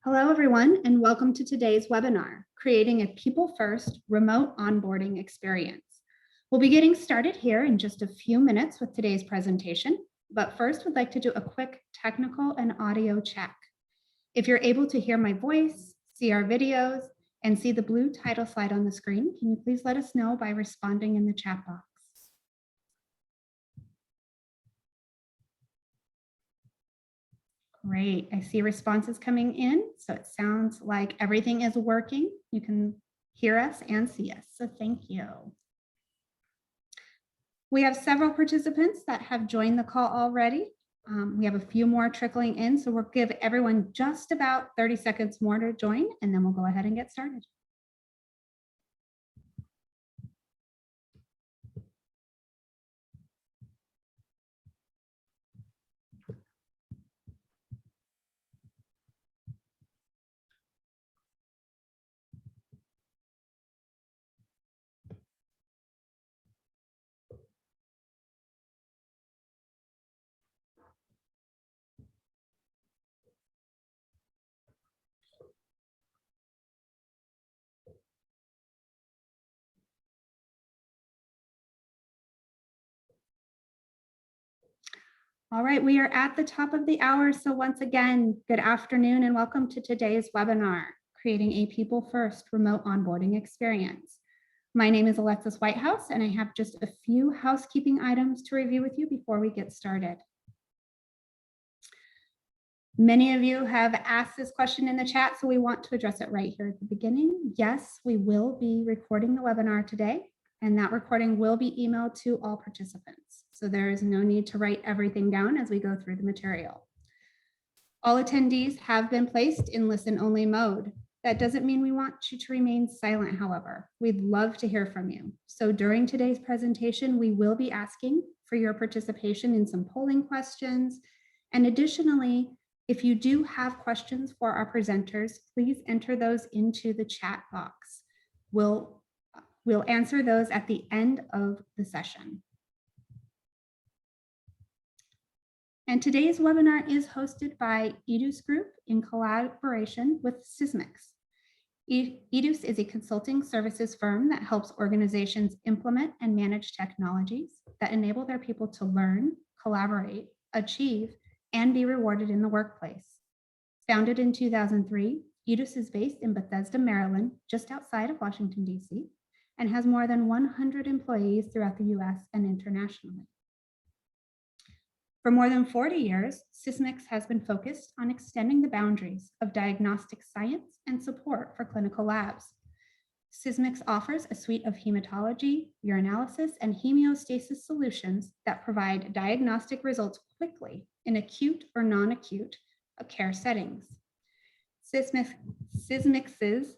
Hello, everyone, and welcome to today's webinar, Creating a People-First Remote Onboarding Experience. We'll be getting started here in just a few minutes with today's presentation, but first we'd like to do a quick technical and audio check. If you're able to hear my voice, see our videos, and see the blue title slide on the screen, can you please let us know by responding in the chat box? Great, I see responses coming in, so it sounds like everything is working. You can hear us and see us, so thank you. We have several participants that have joined the call already. We have a few more trickling in, so we'll give everyone just about 30 seconds more to join, and then we'll go ahead and get started. All right, we are at the top of the hour. So once again, good afternoon and welcome to today's webinar, Creating a People-First Remote Onboarding Experience. My name is Alexis Whitehouse, and I have just a few housekeeping items to review with you before we get started. Many of you have asked this question in the chat, so we want to address it right here at the beginning. Yes, we will be recording the webinar today, and that recording will be emailed to all participants. So there is no need to write everything down as we go through the material. All attendees have been placed in listen-only mode. That doesn't mean we want you to remain silent, however. We'd love to hear from you. So during today's presentation, we will be asking for your participation in some polling questions. And additionally, if you do have questions for our presenters, please enter those into the chat box. We'll answer those at the end of the session. And today's webinar is hosted by EDUS Group in collaboration with Sysmex. EDUS is a consulting services firm that helps organizations implement and manage technologies that enable their people to learn, collaborate, achieve, and be rewarded in the workplace. Founded in 2003, EDUS is based in Bethesda, Maryland, just outside of Washington, D.C., and has more than 100 employees throughout the U.S. and internationally. For more than 40 years, Sysmex has been focused on extending the boundaries of diagnostic science and support for clinical labs. Sysmex offers a suite of hematology, urinalysis, and hemostasis solutions that provide diagnostic results quickly in acute or non-acute care settings. Sysmex's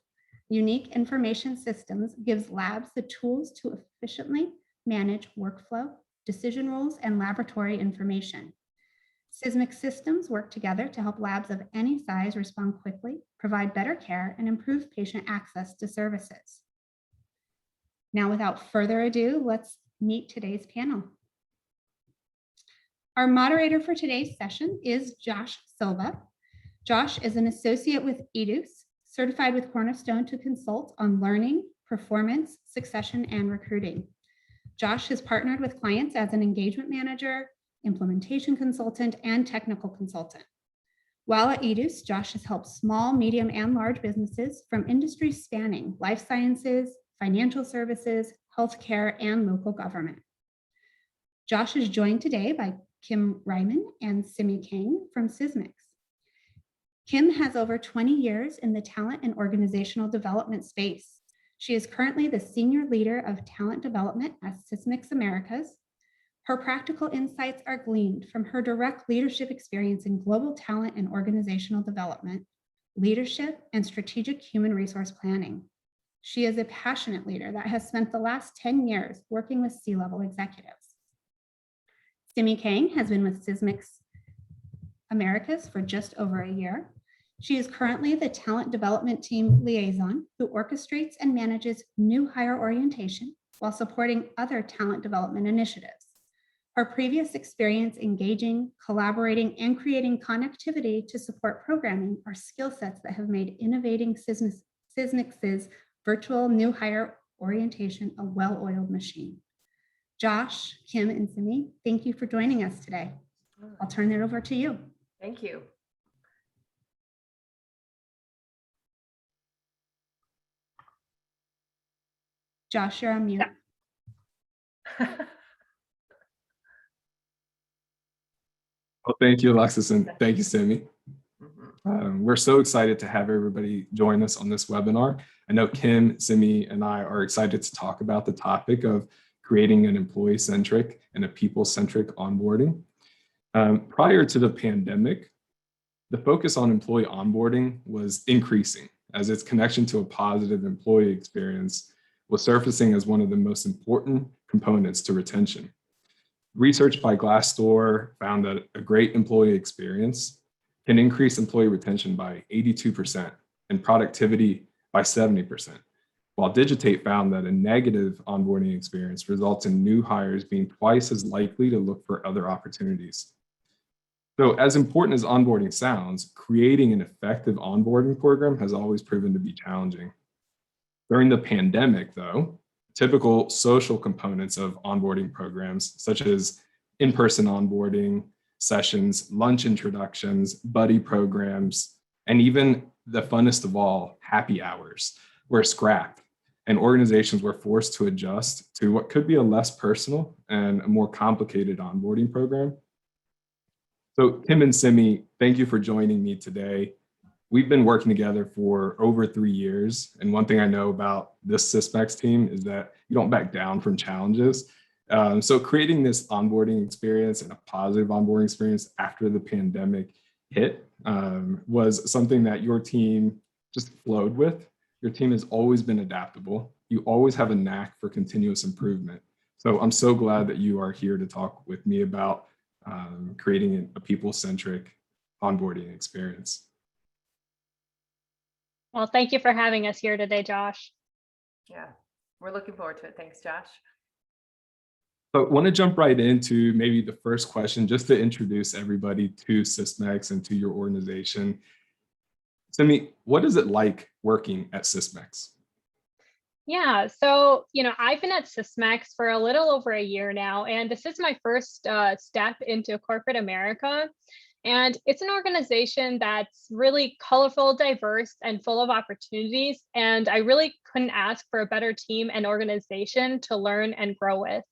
unique information systems gives labs the tools to efficiently manage workflow, decision rules, and laboratory information. Sysmex systems work together to help labs of any size respond quickly, provide better care, and improve patient access to services. Now, without further ado, let's meet today's panel. Our moderator for today's session is Josh Silva. Josh is an associate with EDUS, certified with Cornerstone to consult on learning, performance, succession, and recruiting. Josh has partnered with clients as an engagement manager, implementation consultant, and technical consultant. While at EDUS, Josh has helped small, medium, and large businesses from industries spanning life sciences, financial services, healthcare, and local government. Josh is joined today by Kim Ryman and Simi Kang from Sysmex. Kim has over 20 years in the talent and organizational development space. She is currently the Senior Leader of Talent Development at Sysmex Americas. Her practical insights are gleaned from her direct leadership experience in global talent and organizational development, leadership, and strategic human resource planning. She is a passionate leader that has spent the last 10 years working with C-level executives. Simi Kang has been with Sysmex Americas for just over a year. She is currently the talent development team liaison who orchestrates and manages new hire orientation while supporting other talent development initiatives. Our previous experience engaging, collaborating, and creating connectivity to support programming are skill sets that have made innovating Sysmix's virtual new hire orientation a well-oiled machine. Josh, Kim, and Simi, thank you for joining us today. I'll turn it over to you. Thank you. Josh, you're on mute. Well, thank you, Alexis, and thank you, Simi. We're so excited to have everybody join us on this webinar. I know Kim, Simi, and I are excited to talk about the topic of creating an employee-centric and a people-centric onboarding. Prior to the pandemic, the focus on employee onboarding was increasing as its connection to a positive employee experience was surfacing as one of the most important components to retention. Research by Glassdoor found that a great employee experience can increase employee retention by 82% and productivity by 70%, while Digitate found that a negative onboarding experience results in new hires being twice as likely to look for other opportunities. So as important as onboarding sounds, creating an effective onboarding program has always proven to be challenging. During the pandemic, though, typical social components of onboarding programs, such as in-person onboarding sessions, lunch introductions, buddy programs, and even the funnest of all, happy hours, were scrapped, and organizations were forced to adjust to what could be a less personal and a more complicated onboarding program. So Kim and Simi, thank you for joining me today. We've been working together for over 3 years. And one thing I know about this Sysmex team is that you don't back down from challenges. So creating this onboarding experience and a positive onboarding experience after the pandemic hit was something that your team just flowed with. Your team has always been adaptable. You always have a knack for continuous improvement. So I'm so glad that you are here to talk with me about creating a people-centric onboarding experience. Well, thank you for having us here today, Josh. Yeah, we're looking forward to it. Thanks, Josh. So I want to jump right into maybe the first question, just to introduce everybody to Sysmex and to your organization. Simi, what is it like working at Sysmex? Yeah, so, I've been at Sysmex for a little over a year now, and this is my first step into corporate America. And it's an organization that's really colorful, diverse, and full of opportunities. And I really couldn't ask for a better team and organization to learn and grow with.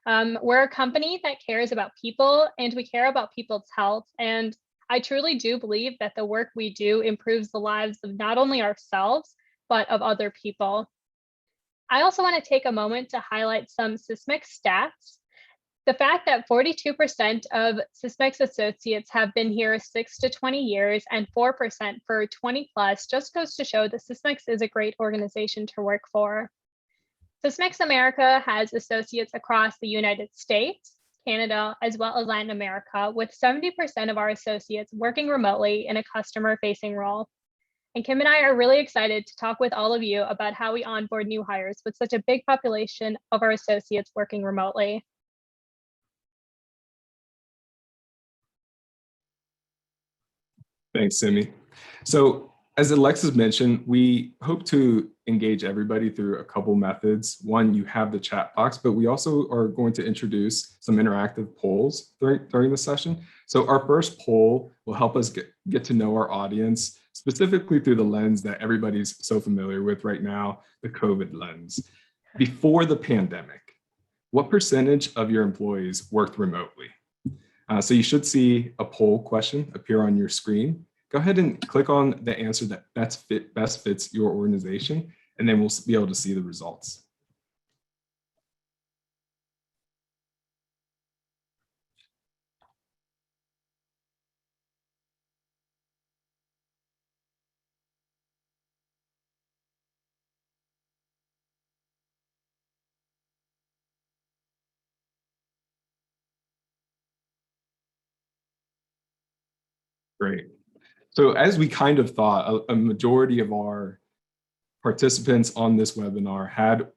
We're a company that cares about people, and we care about people's health. And I truly do believe that the work we do improves the lives of not only ourselves, but of other people. I also want to take a moment to highlight some Sysmex stats. The fact that 42% of Sysmex associates have been here 6 to 20 years and 4% for 20 plus just goes to show that Sysmex is a great organization to work for. Sysmex America has associates across the United States, Canada, as well as Latin America, with 70% of our associates working remotely in a customer-facing role. And Kim and I are really excited to talk with all of you about how we onboard new hires with such a big population of our associates working remotely. Thanks, Simi. So as Alexis mentioned, we hope to engage everybody through a couple methods. One, you have the chat box, but we also are going to introduce some interactive polls during the session. So our first poll will help us get to know our audience, specifically through the lens that everybody's so familiar with right now, the COVID lens. Before the pandemic, what percentage of your employees worked remotely? So you should see a poll question appear on your screen. Go ahead and click on the answer that best fits your organization, and then we'll be able to see the results. Great. So as we kind of thought, a majority of our participants on this webinar had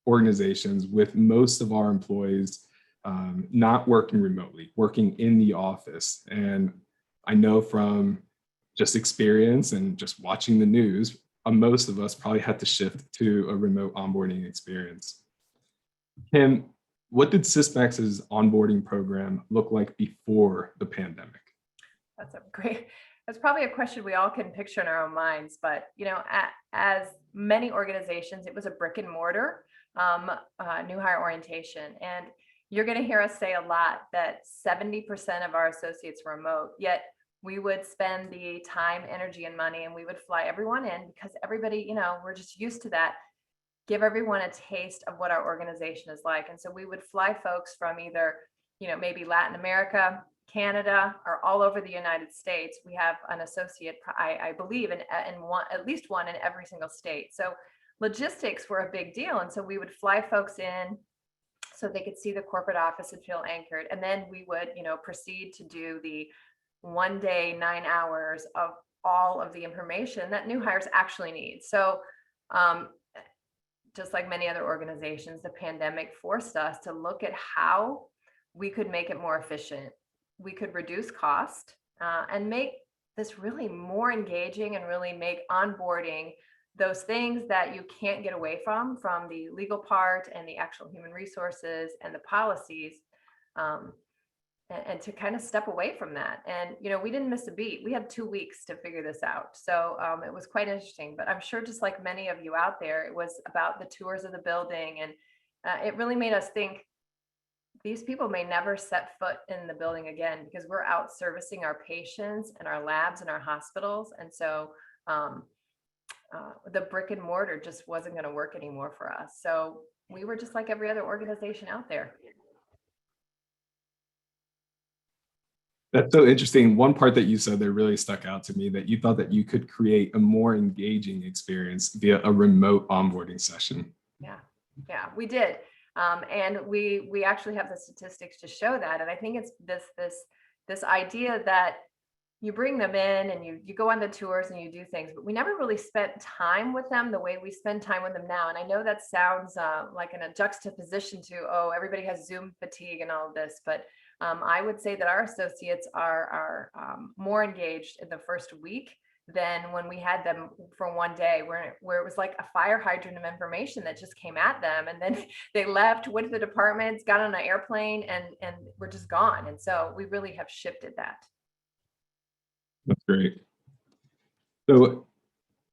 organizations with most of our employees not working remotely, working in the office. And I know from just experience and just watching the news, most of us probably had to shift to a remote onboarding experience. Kim, what did Sysmax's onboarding program look like before the pandemic? That's probably a question we all can picture in our own minds, but as many organizations, it was a brick and mortar new hire orientation. And you're going to hear us say a lot that 70% of our associates were remote, yet we would spend the time, energy, and money, and we would fly everyone in because everybody, we're just used to that. Give everyone a taste of what our organization is like. And so we would fly folks from either, maybe Latin America, Canada, or all over the United States. We have an associate, I believe, in at least one in every single state. So logistics were a big deal. And so we would fly folks in so they could see the corporate office and feel anchored. And then we would, proceed to do the 1 day, 9 hours of all of the information that new hires actually need. So just like many other organizations, the pandemic forced us to look at how we could make it more efficient. We could reduce cost and make this really more engaging and really make onboarding those things that you can't get away from the legal part and the actual human resources and the policies, and to kind of step away from that. And, we didn't miss a beat. We had 2 weeks to figure this out. So it was quite interesting, but I'm sure just like many of you out there, it was about the tours of the building. And it really made us think these people may never set foot in the building again because we're out servicing our patients and our labs and our hospitals. And so the brick and mortar just wasn't going to work anymore for us. So we were just like every other organization out there. That's so interesting. One part that you said that really stuck out to me, that you thought that you could create a more engaging experience via a remote onboarding session. Yeah, we did. And we actually have the statistics to show that. And I think it's this idea that you bring them in and you go on the tours and you do things, but we never really spent time with them the way we spend time with them now. And I know that sounds like in a juxtaposition to, everybody has Zoom fatigue and all of this, but I would say that our associates are more engaged in the first week than when we had them for 1 day, where it was like a fire hydrant of information that just came at them. And then they left, went to the departments, got on an airplane, and were just gone. And so we really have shifted that. That's great. So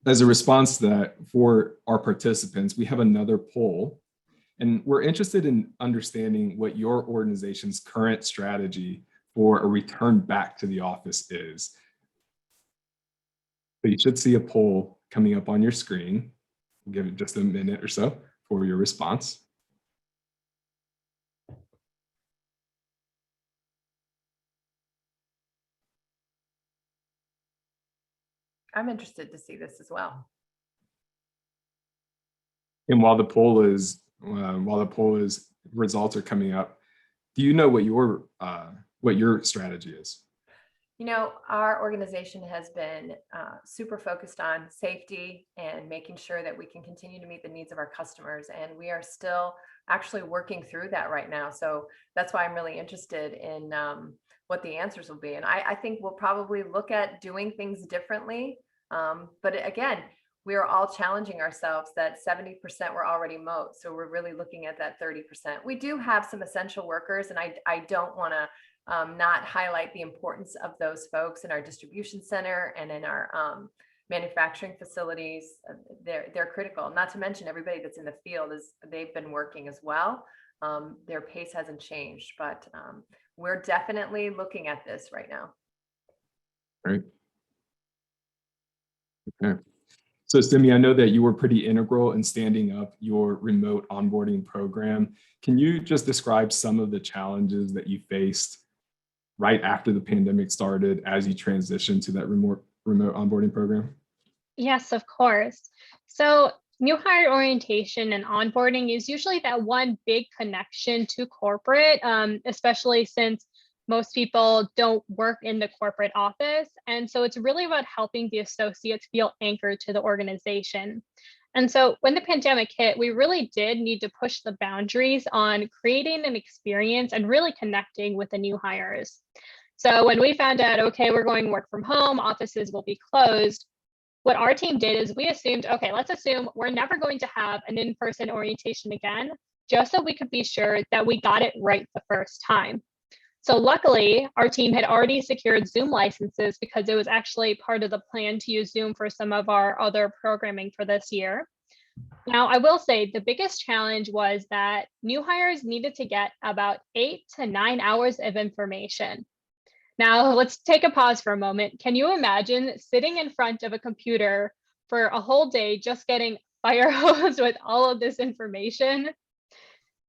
as a response to that, for our participants, we have another poll, and we're interested in understanding what your organization's current strategy for a return back to the office is. So you should see a poll coming up on your screen. We'll give it just a minute or so for your response. I'm interested to see this as well. And while the poll is results are coming up, do you know what your strategy is? Our organization has been super focused on safety and making sure that we can continue to meet the needs of our customers. And we are still actually working through that right now. So that's why I'm really interested in what the answers will be. And I think we'll probably look at doing things differently. But again, we are all challenging ourselves that 70% were already remote. So we're really looking at that 30%. We do have some essential workers, and I don't want to not highlight the importance of those folks in our distribution center and in our manufacturing facilities. They're critical, not to mention everybody that's in the field they've been working as well. Their pace hasn't changed, but we're definitely looking at this right now. Right. Okay. So Simi, I know that you were pretty integral in standing up your remote onboarding program. Can you just describe some of the challenges that you faced right after the pandemic started as you transitioned to that remote onboarding program? Yes, of course. So new hire orientation and onboarding is usually that one big connection to corporate, especially since most people don't work in the corporate office. And so it's really about helping the associates feel anchored to the organization. And so when the pandemic hit, we really did need to push the boundaries on creating an experience and really connecting with the new hires. So when we found out, okay, we're going work from home, offices will be closed, what our team did is we assumed, okay, let's assume we're never going to have an in-person orientation again, just so we could be sure that we got it right the first time. So luckily, our team had already secured Zoom licenses because it was actually part of the plan to use Zoom for some of our other programming for this year. Now, I will say the biggest challenge was that new hires needed to get about 8 to 9 hours of information. Now, let's take a pause for a moment. Can you imagine sitting in front of a computer for a whole day just getting fire hosed with all of this information?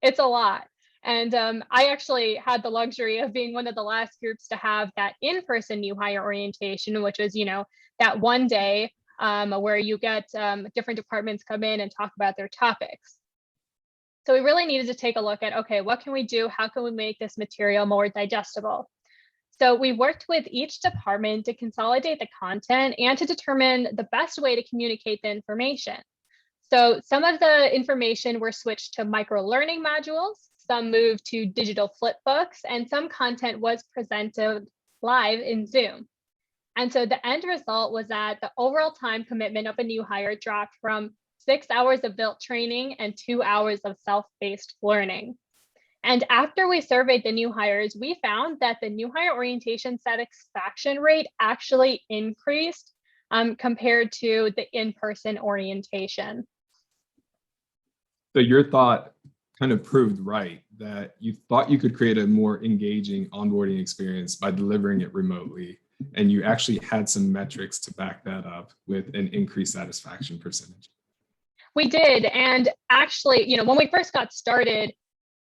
It's a lot. And I actually had the luxury of being one of the last groups to have that in-person new hire orientation, which was, that one day where you get different departments come in and talk about their topics. So we really needed to take a look at, okay, what can we do? How can we make this material more digestible? So we worked with each department to consolidate the content and to determine the best way to communicate the information. So some of the information were switched to micro-learning modules, some moved to digital flip books, and some content was presented live in Zoom. And so the end result was that the overall time commitment of a new hire dropped from 6 hours of built training and 2 hours of self-paced learning. And after we surveyed the new hires, we found that the new hire orientation satisfaction rate actually increased compared to the in-person orientation. So your thought kind of proved right, that you thought you could create a more engaging onboarding experience by delivering it remotely. And you actually had some metrics to back that up with an increased satisfaction percentage. We did. And actually, when we first got started,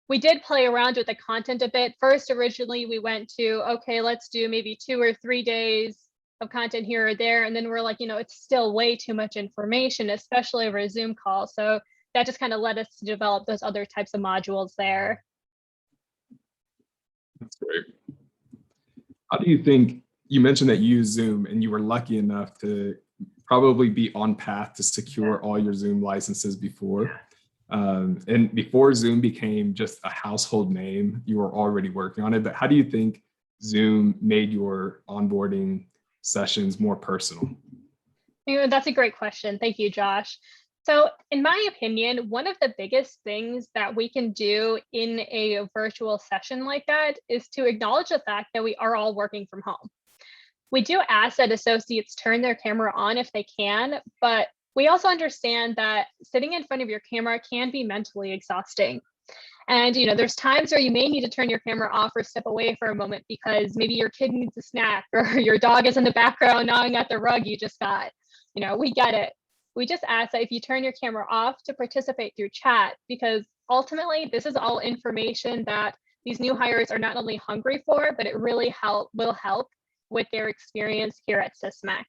we did play around with the content a bit. First, originally, we went to, okay, let's do maybe 2 or 3 days of content here or there. And then we're like, it's still way too much information, especially over a Zoom call. So that just kind of led us to develop those other types of modules there. That's great. How do you think, you mentioned that you use Zoom and you were lucky enough to probably be on path to secure all your Zoom licenses before. And before Zoom became just a household name, you were already working on it. But how do you think Zoom made your onboarding sessions more personal? That's a great question. Thank you, Josh. So in my opinion, one of the biggest things that we can do in a virtual session like that is to acknowledge the fact that we are all working from home. We do ask that associates turn their camera on if they can, but we also understand that sitting in front of your camera can be mentally exhausting. And there's times where you may need to turn your camera off or step away for a moment because maybe your kid needs a snack or your dog is in the background gnawing at the rug you just got. We get it. We just ask that if you turn your camera off to participate through chat, because ultimately this is all information that these new hires are not only hungry for, but it really will help with their experience here at Sysmex.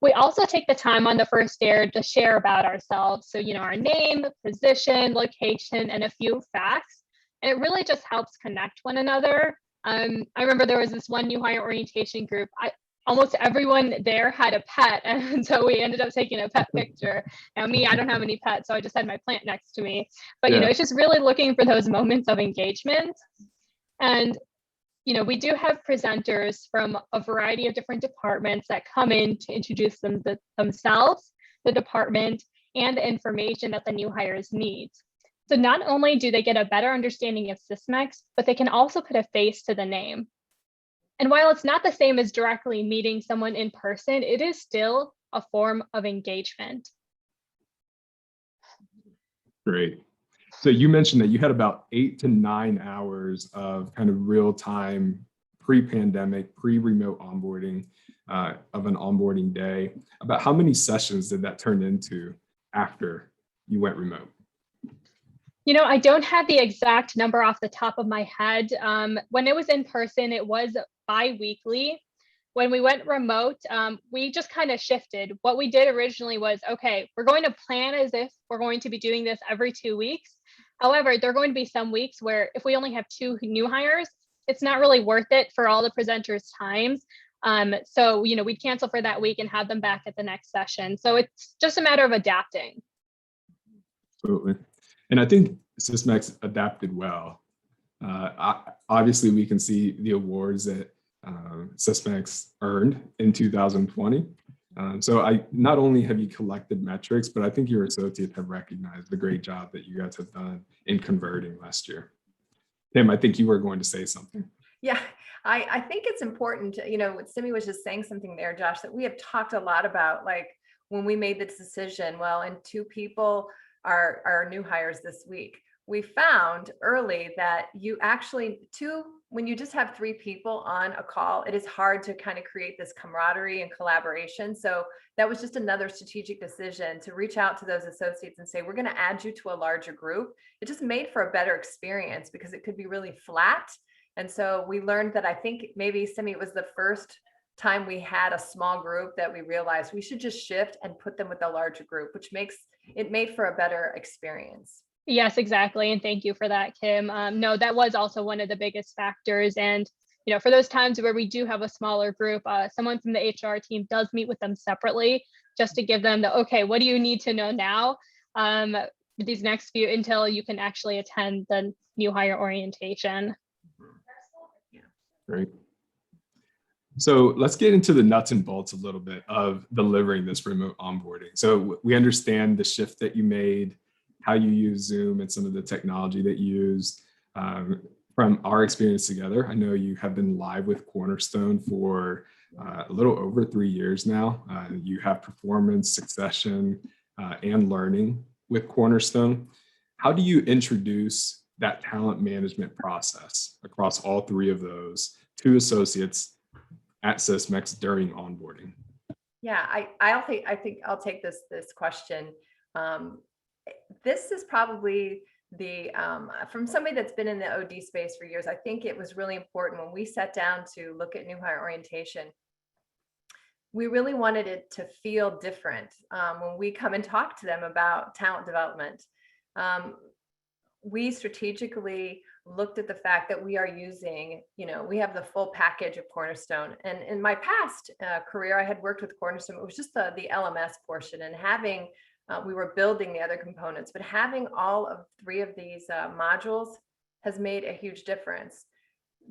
We also take the time on the first day to share about ourselves. So, our name, position, location, and a few facts. And it really just helps connect one another. I remember there was this one new hire orientation group. Almost everyone there had a pet. And so we ended up taking a pet picture. Now me, I don't have any pets, so I just had my plant next to me. But, it's just really looking for those moments of engagement. And we do have presenters from a variety of different departments that come in to introduce themselves, the department, and the information that the new hires need. So not only do they get a better understanding of Sysmex, but they can also put a face to the name. And while it's not the same as directly meeting someone in person, it is still a form of engagement. Great. So you mentioned that you had about 8 to 9 hours of kind of real-time, pre-pandemic, pre-remote onboarding of an onboarding day. About how many sessions did that turn into after you went remote? I don't have the exact number off the top of my head. When it was in person, it was bi-weekly. When we went remote, we just kind of shifted. What we did originally was, okay, we're going to plan as if we're going to be doing this every 2 weeks. However, there are going to be some weeks where if we only have 2 new hires, it's not really worth it for all the presenters' times. So, we'd cancel for that week and have them back at the next session. So it's just a matter of adapting. Absolutely. And I think Sysmex adapted well. Obviously, we can see the awards that Sysmex earned in 2020. So not only have you collected metrics, but I think your associates have recognized the great job that you guys have done in converting last year. Tim, I think you were going to say something. Yeah, I think it's important, Simi was just saying something there, Josh, that we have talked a lot about, like when we made the decision, well, and 2 people are new hires this week. We found early that when you just have 3 people on a call, it is hard to kind of create this camaraderie and collaboration. So that was just another strategic decision to reach out to those associates and say, we're going to add you to a larger group. It just made for a better experience because it could be really flat. And so we learned that, I think maybe, Simi, it was the first time we had a small group that we realized we should just shift and put them with a larger group, which made for a better experience. Yes, exactly. And thank you for that, Kim. No, that was also one of the biggest factors. And, for those times where we do have a smaller group, someone from the HR team does meet with them separately just to give them okay, what do you need to know now these next few until you can actually attend the new hire orientation. Great. So let's get into the nuts and bolts a little bit of delivering this remote onboarding. So we understand the shift that you made, how you use Zoom and some of the technology that you use. From our experience together, I know you have been live with Cornerstone for a little over 3 years now. You have performance, succession, and learning with Cornerstone. How do you introduce that talent management process across all 3 of those to associates at Sysmex during onboarding? Yeah, I think I'll take this question. This is probably from somebody that's been in the OD space for years. I think it was really important when we sat down to look at new hire orientation. We really wanted it to feel different when we come and talk to them about talent development. We strategically looked at the fact that we are using, we have the full package of Cornerstone. And in my past career, I had worked with Cornerstone. It was just the LMS portion, and we were building the other components, but having all of 3 of these modules has made a huge difference.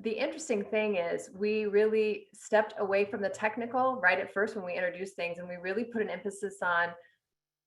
The interesting thing is we really stepped away from the technical right at first when we introduced things, and we really put an emphasis on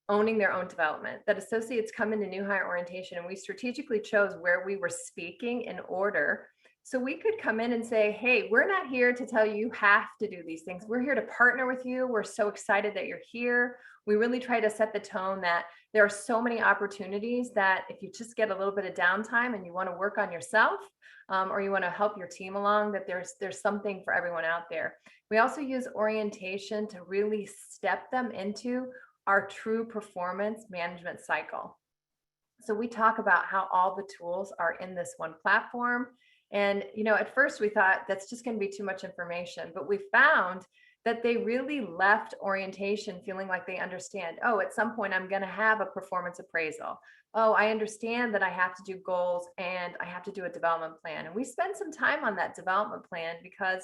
owning their own development. That associates come into new hire orientation, and we strategically chose where we were speaking in order. So we could come in and say, hey, we're not here to tell you have to do these things. We're here to partner with you. We're so excited that you're here. We really try to set the tone that there are so many opportunities that if you just get a little bit of downtime and you want to work on yourself or you want to help your team along, that there's something for everyone out there. We also use orientation to really step them into our true performance management cycle. So we talk about how all the tools are in this one platform. And, at first we thought that's just going to be too much information, but we found that they really left orientation feeling like they understand, at some point I'm going to have a performance appraisal. I understand that I have to do goals and I have to do a development plan. And we spend some time on that development plan because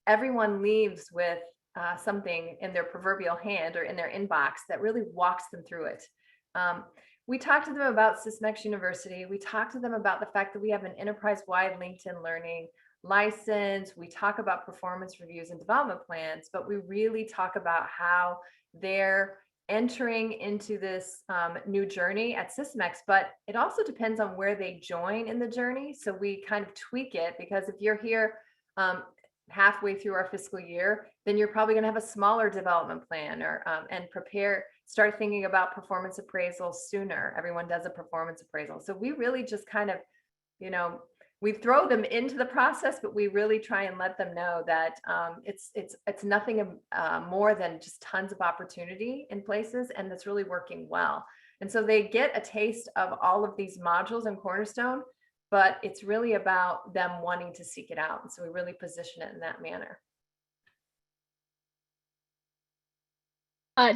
everyone leaves with something in their proverbial hand or in their inbox that really walks them through it. We talked to them about Sysmex University. We talked to them about the fact that we have an enterprise-wide LinkedIn Learning license. We talk about performance reviews and development plans, but we really talk about how they're entering into this new journey at Sysmex, but it also depends on where they join in the journey. So we kind of tweak it, because if you're here halfway through our fiscal year, then you're probably going to have a smaller development plan and start thinking about performance appraisals sooner. Everyone does a performance appraisal. So we really just kind of, we throw them into the process, but we really try and let them know that it's nothing more than just tons of opportunity in places, and that's really working well. And so they get a taste of all of these modules in Cornerstone, but it's really about them wanting to seek it out. And so we really position it in that manner.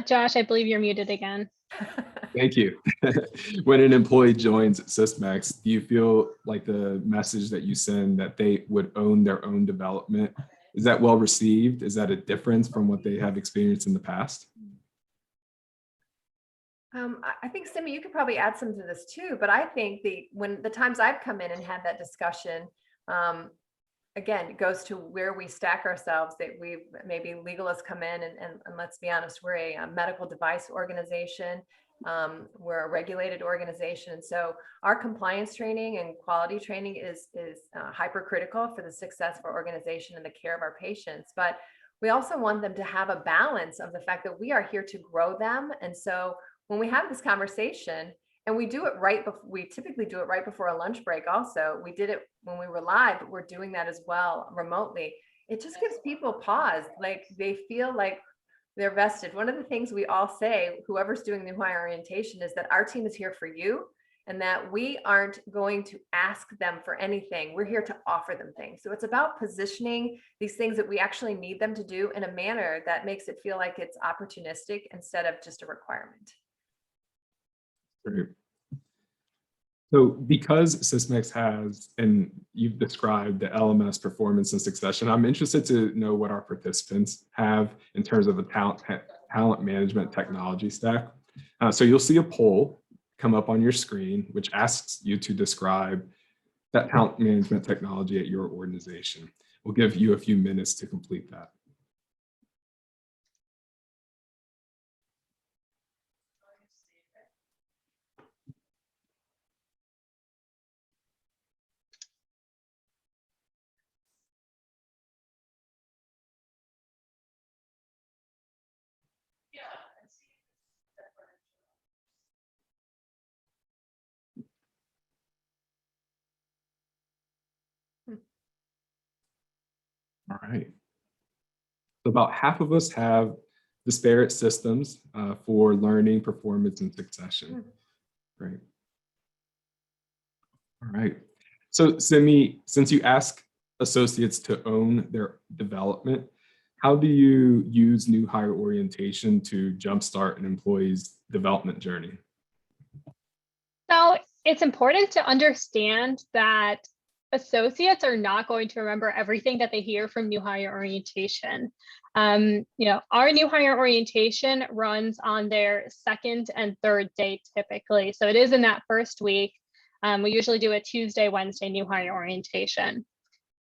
Josh, I believe you're muted again. Thank you. When an employee joins Sysmex, do you feel like the message that you send that they would own their own development Is that well received? Is that a difference from what they have experienced in the past? I think, Simi, you could probably add some to this too, but I think when the times I've come in and had that discussion, again, it goes to where we stack ourselves, that maybe legalists come in and let's be honest, we're a medical device organization. We're a regulated organization. And so our compliance training and quality training is hypercritical for the success of our organization and the care of our patients. But we also want them to have a balance of the fact that we are here to grow them. And so when we have this conversation, and we do it we typically do it right before a lunch break also. We did it when we were live, but we're doing that as well remotely. It just gives people pause, like they feel like they're vested. One of the things we all say, whoever's doing new hire orientation, is that our team is here for you and that we aren't going to ask them for anything. We're here to offer them things. So it's about positioning these things that we actually need them to do in a manner that makes it feel like it's opportunistic instead of just a requirement. Great. So because Sysmex has, and you've described the LMS performance and succession, I'm interested to know what our participants have in terms of a talent management technology stack. So you'll see a poll come up on your screen, which asks you to describe that talent management technology at your organization. We'll give you a few minutes to complete that. All right. So about half of us have disparate systems for learning, performance, and succession. Great. All right. So Simi, since you ask associates to own their development, how do you use new hire orientation to jumpstart an employee's development journey? So it's important to understand that associates are not going to remember everything that they hear from new hire orientation. Our new hire orientation runs on their second and third day typically. So it is in that first week. We usually do a Tuesday, Wednesday new hire orientation.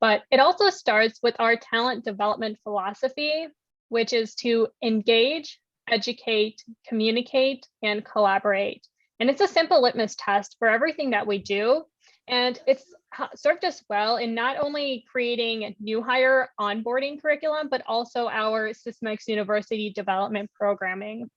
But it also starts with our talent development philosophy, which is to engage, educate, communicate, and collaborate. And it's a simple litmus test for everything that we do. And it's served us well in not only creating new hire onboarding curriculum, but also our Sysmex University development programming.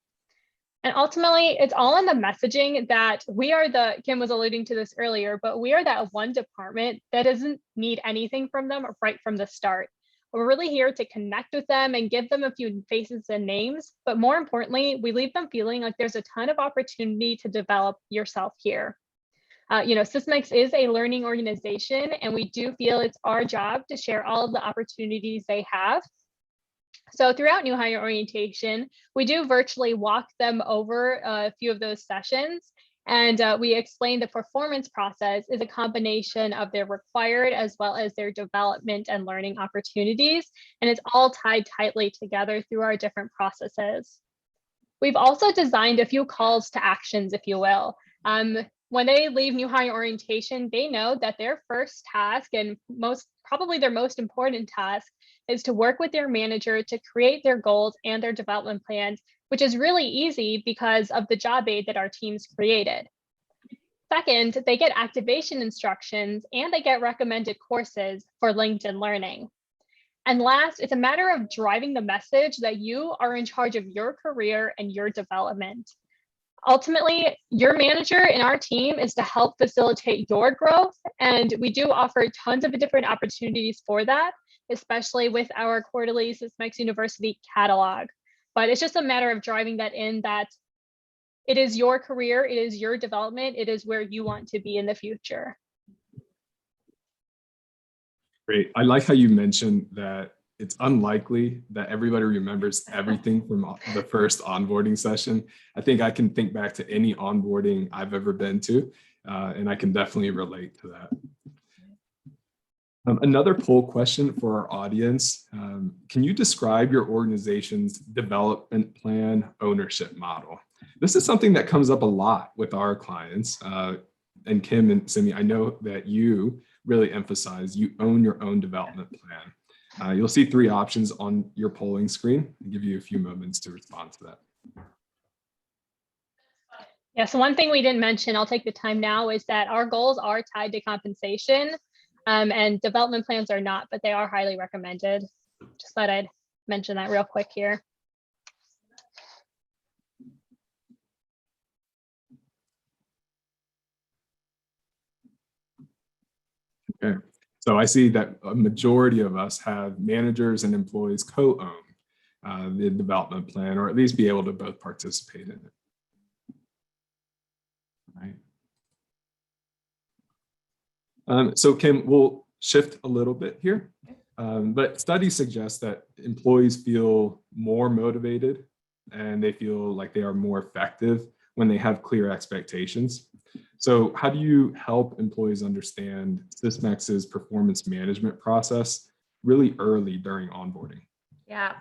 And ultimately, it's all in the messaging that we are Kim was alluding to this earlier, but we are that one department that doesn't need anything from them right from the start. We're really here to connect with them and give them a few faces and names. But more importantly, we leave them feeling like there's a ton of opportunity to develop yourself here. Sysmex is a learning organization, and we do feel it's our job to share all of the opportunities they have. So throughout new hire orientation, we do virtually walk them over a few of those sessions. And we explain the performance process is a combination of their required as well as their development and learning opportunities. And it's all tied tightly together through our different processes. We've also designed a few calls to actions, if you will. When they leave new hire orientation, they know that their first task and probably their most important task is to work with their manager to create their goals and their development plans, which is really easy because of the job aid that our teams created. Second, they get activation instructions and they get recommended courses for LinkedIn Learning. And last, it's a matter of driving the message that you are in charge of your career and your development. Ultimately, your manager in our team is to help facilitate your growth. And we do offer tons of different opportunities for that, especially with our quarterly Sysmex University catalog. But it's just a matter of driving that in, that it is your career, it is your development, it is where you want to be in the future. Great. I like how you mentioned that it's unlikely that everybody remembers everything from the first onboarding session. I think I can think back to any onboarding I've ever been to, and I can definitely relate to that. Another poll question for our audience. Can you describe your organization's development plan ownership model? This is something that comes up a lot with our clients. And Kim and Simi, I know that you really emphasize you own your own development plan. You'll see 3 options on your polling screen. I'll give you a few moments to respond to that. Yeah, so one thing we didn't mention, I'll take the time now, is that our goals are tied to compensation, and development plans are not, but they are highly recommended. Just thought I'd mention that real quick here. Okay, so I see that a majority of us have managers and employees co-own the development plan, or at least be able to both participate in it. Right. So Kim, we'll shift a little bit here, but studies suggest that employees feel more motivated and they feel like they are more effective when they have clear expectations. So how do you help employees understand Sysmex's performance management process really early during onboarding? Yeah,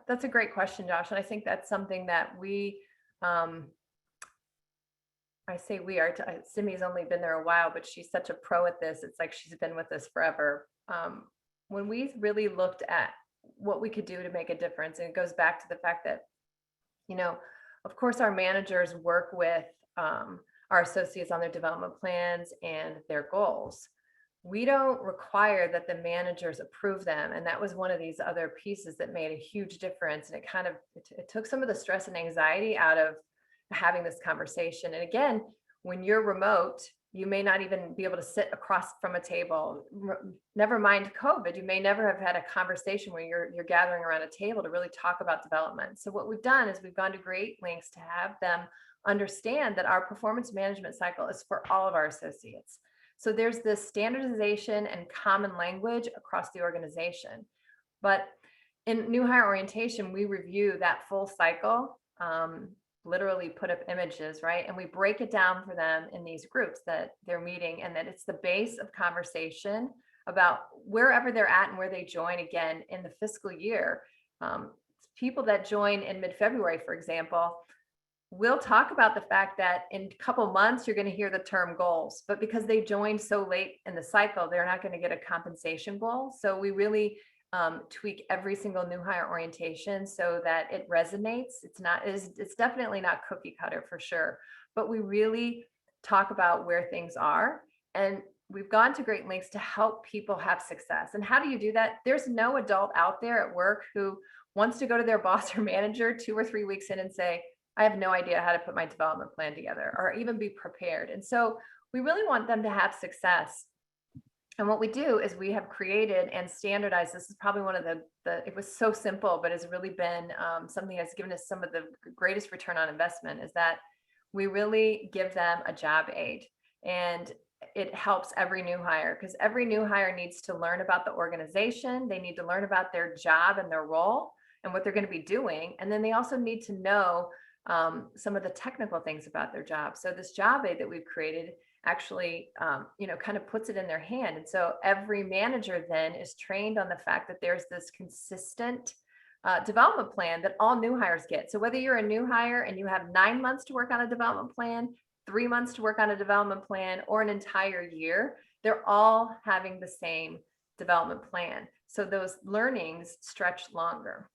that's a great question, Josh. And I think that's something that we, I say we are, Simi's only been there a while, but she's such a pro at this. It's like she's been with us forever. When we really looked at what we could do to make a difference, and it goes back to the fact that, you know, of course, our managers work with our associates on their development plans and their goals. We don't require that the managers approve them. And that was one of these other pieces that made a huge difference. And it kind of, it took some of the stress and anxiety out of having this conversation. And again, when you're remote, you may not even be able to sit across from a table. Never mind COVID, you may never have had a conversation where you're gathering around a table to really talk about development. So what we've done is we've gone to great lengths to have them understand that our performance management cycle is for all of our associates. So there's this standardization and common language across the organization. But in new hire orientation, we review that full cycle, literally put up images, right? And we break it down for them in these groups that they're meeting, and that it's the base of conversation about wherever they're at and where they join again in the fiscal year. People that join in mid-February, for example, we'll talk about the fact that in a couple months, you're going to hear the term goals, but because they joined so late in the cycle, they're not going to get a compensation goal. So we really tweak every single new hire orientation so that it resonates. It's definitely not cookie cutter for sure, but we really talk about where things are. And we've gone to great lengths to help people have success. And how do you do that? There's no adult out there at work who wants to go to their boss or manager 2 or 3 weeks in and say, I have no idea how to put my development plan together, or even be prepared. And so we really want them to have success. And what we do is we have created and standardized. This is probably one of it was so simple, but it's really been something that's given us some of the greatest return on investment, is that we really give them a job aid. And it helps every new hire, because every new hire needs to learn about the organization. They need to learn about their job and their role and what they're going to be doing. And then they also need to know some of the technical things about their job. So this job aid that we've created actually, kind of puts it in their hand. And so every manager then is trained on the fact that there's this consistent development plan that all new hires get. So whether you're a new hire and you have 9 months to work on a development plan, 3 months to work on a development plan, or an entire year, they're all having the same development plan. So those learnings stretch longer.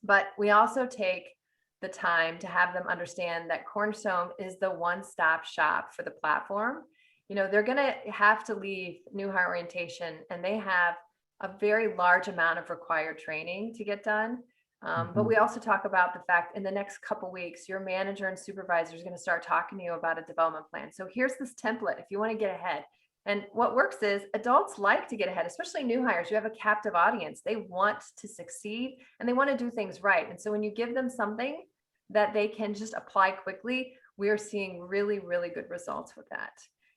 But we also take the time to have them understand that Cornerstone is the one-stop shop for the platform. They're going to have to leave new hire orientation, and they have a very large amount of required training to get done. But we also talk about the fact in the next couple of weeks, your manager and supervisor is going to start talking to you about a development plan. So here's this template if you want to get ahead. And what works is adults like to get ahead, especially new hires. You have a captive audience. They want to succeed and they want to do things right. And so when you give them something that they can just apply quickly, we are seeing really, really good results with that.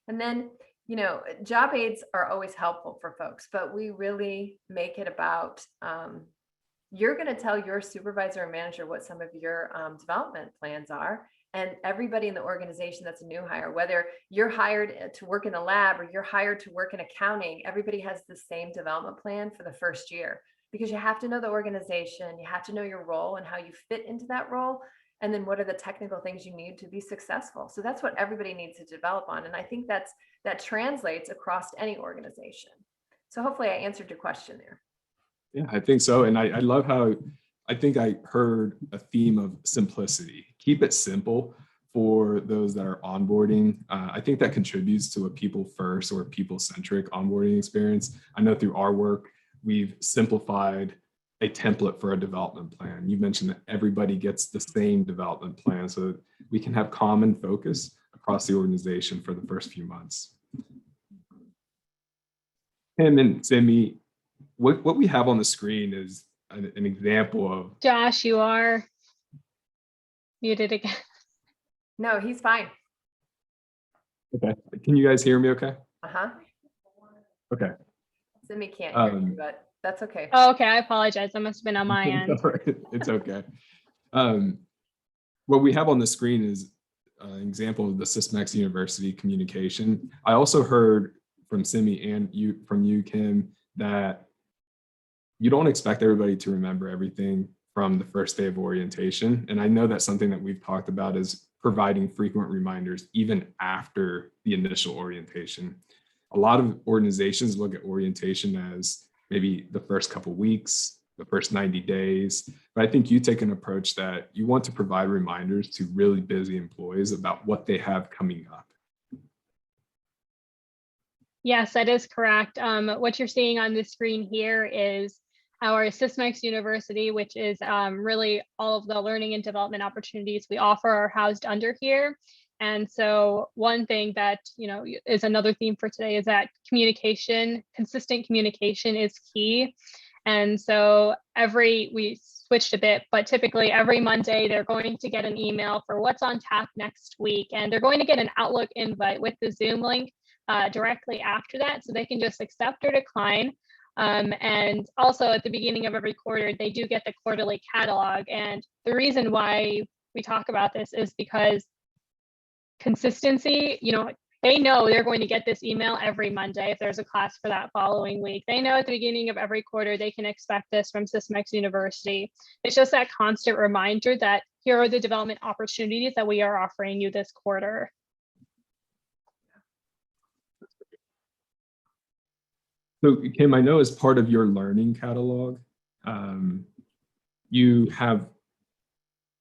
And then, job aids are always helpful for folks, but we really make it about, you're going to tell your supervisor or manager what some of your development plans are. And everybody in the organization that's a new hire, whether you're hired to work in the lab or you're hired to work in accounting, everybody has the same development plan for the first year, because you have to know the organization, you have to know your role and how you fit into that role. And then what are the technical things you need to be successful? So that's what everybody needs to develop on. And I think that translates across any organization. So hopefully I answered your question there. Yeah, I think so. And I love how I think I heard a theme of simplicity. Keep it simple for those that are onboarding. I think that contributes to a people first or people centric onboarding experience. I know through our work, we've simplified a template for a development plan. You mentioned that everybody gets the same development plan so that we can have common focus across the organization for the first few months. Tim and Simi, what we have on the screen is an example of. Josh, you are muted again. No, he's fine. Okay, can you guys hear me okay? Uh-huh. Okay. Simi can't hear you, but that's okay. Oh, okay, I apologize. That must have been on my end. It's okay. What we have on the screen is an example of the Sysmex University communication. I also heard from Simi and from you, Kim, that you don't expect everybody to remember everything from the first day of orientation. And I know that's something that we've talked about is providing frequent reminders even after the initial orientation. A lot of organizations look at orientation as maybe the first couple of weeks, the first 90 days. But I think you take an approach that you want to provide reminders to really busy employees about what they have coming up. Yes, that is correct. What you're seeing on the screen here is our Sysmex University, which is really all of the learning and development opportunities we offer are housed under here. And so one thing that, is another theme for today is that communication, consistent communication is key. And so we switched a bit, but typically every Monday, they're going to get an email for what's on tap next week. And they're going to get an Outlook invite with the Zoom link directly after that. So they can just accept or decline. And also at the beginning of every quarter, they do get the quarterly catalog. And the reason why we talk about this is because consistency, they know they're going to get this email every Monday if there's a class for that following week. They know at the beginning of every quarter, they can expect this from Sysmex University. It's just that constant reminder that here are the development opportunities that we are offering you this quarter. So Kim, I know as part of your learning catalog, you have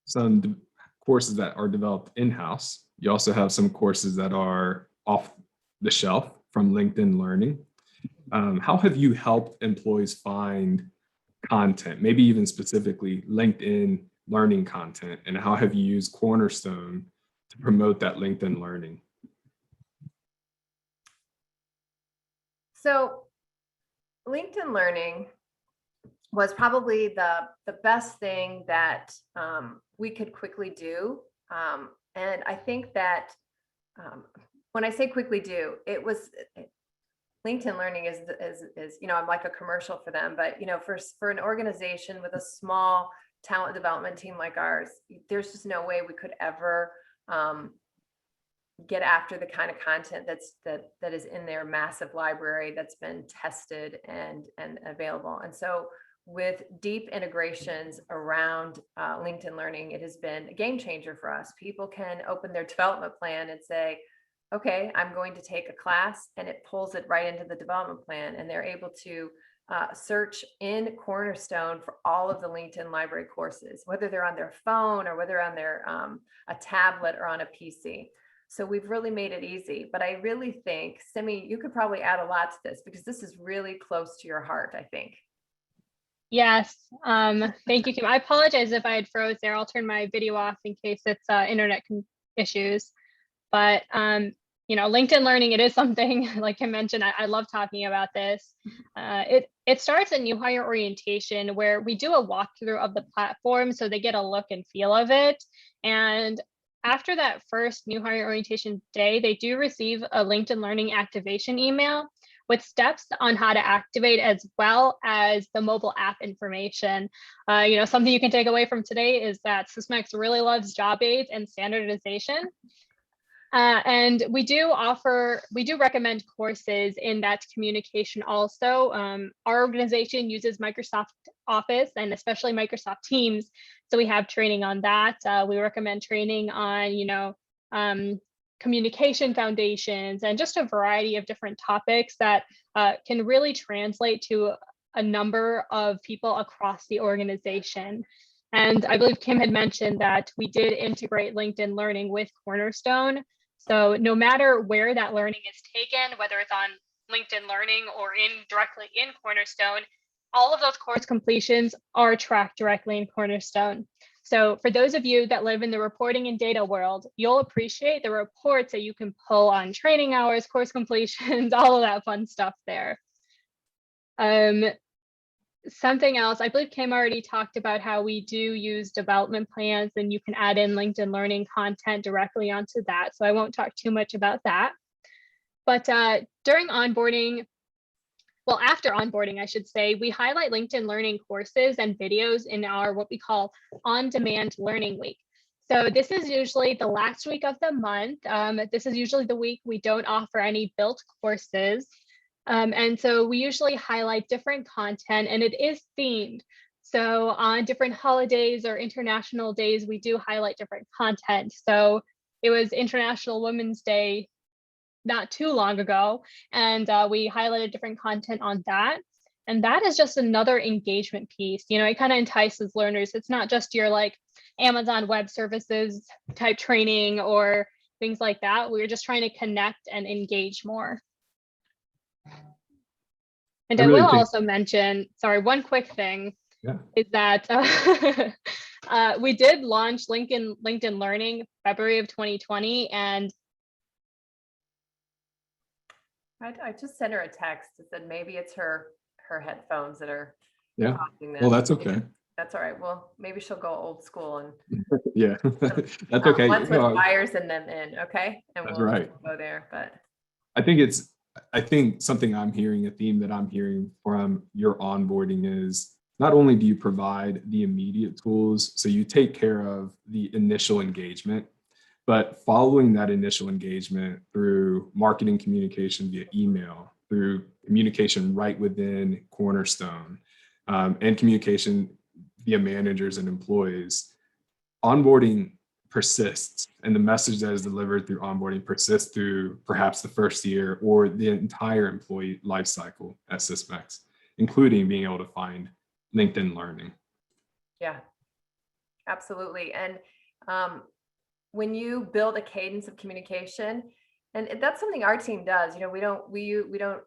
some courses that are developed in-house. You also have some courses that are off the shelf from LinkedIn Learning. How have you helped employees find content, maybe even specifically LinkedIn learning content, and how have you used Cornerstone to promote that LinkedIn learning? So LinkedIn Learning was probably the best thing that we could quickly do. And I think that when I say quickly do, it was LinkedIn Learning is I'm like a commercial for them, but for an organization with a small talent development team like ours, there's just no way we could ever get after the kind of content that is in their massive library that's been tested and available. And so with deep integrations around LinkedIn Learning, it has been a game changer for us. People can open their development plan and say, okay, I'm going to take a class, and it pulls it right into the development plan, and they're able to search in Cornerstone for all of the LinkedIn library courses, whether they're on their phone or whether on their a tablet or on a PC. So we've really made it easy. But I really think, Simi, you could probably add a lot to this because this is really close to your heart, I think. Yes, thank you, Kim. I apologize if I had froze there. I'll turn my video off in case it's internet issues. But LinkedIn Learning, it is something, like Kim mentioned, I love talking about this. It starts at new hire orientation, where we do a walkthrough of the platform so they get a look and feel of it. And after that first new hire orientation day, they do receive a LinkedIn Learning activation email, with steps on how to activate, as well as the mobile app information. Something you can take away from today is that Sysmex really loves job aids and standardization. And we do recommend courses in that communication also. Our organization uses Microsoft Office and especially Microsoft Teams. So we have training on that. We recommend training on, communication foundations and just a variety of different topics that can really translate to a number of people across the organization. And I believe Kim had mentioned that we did integrate LinkedIn Learning with Cornerstone. So no matter where that learning is taken, whether it's on LinkedIn Learning or directly in Cornerstone, all of those course completions are tracked directly in Cornerstone. So for those of you that live in the reporting and data world, you'll appreciate the reports that you can pull on training hours, course completions, all of that fun stuff there. Something else, I believe Kim already talked about how we do use development plans, and you can add in LinkedIn Learning content directly onto that. So I won't talk too much about that. But during onboarding, well, after onboarding, I should say, we highlight LinkedIn Learning courses and videos in our what we call on-demand learning week. So this is usually the last week of the month. This is usually the week we don't offer any built courses. And so we usually highlight different content, and it is themed. So on different holidays or international days, we do highlight different content. So it was International Women's Day not too long ago, and we highlighted different content on that. And that is just another engagement piece. It kind of entices learners. It's not just your like Amazon Web Services type training or things like that. We're just trying to connect and engage more. And I will also mention, sorry, one quick thing is that we did launch LinkedIn Learning February of 2020, and I just sent her a text that said maybe it's her headphones that are causing this. Well, that's okay. That's all right. Well, maybe she'll go old school and yeah, that's okay. Once with wires in them okay, and that's we'll right. go there. But I think something I'm hearing, a theme that I'm hearing from your onboarding is not only do you provide the immediate tools, so you take care of the initial engagement, but following that initial engagement through marketing communication via email, through communication right within Cornerstone, and communication via managers and employees, onboarding persists, and the message that is delivered through onboarding persists through perhaps the first year or the entire employee life cycle at Sysmex, including being able to find LinkedIn Learning. Yeah, absolutely. And when you build a cadence of communication, and that's something our team does, we don't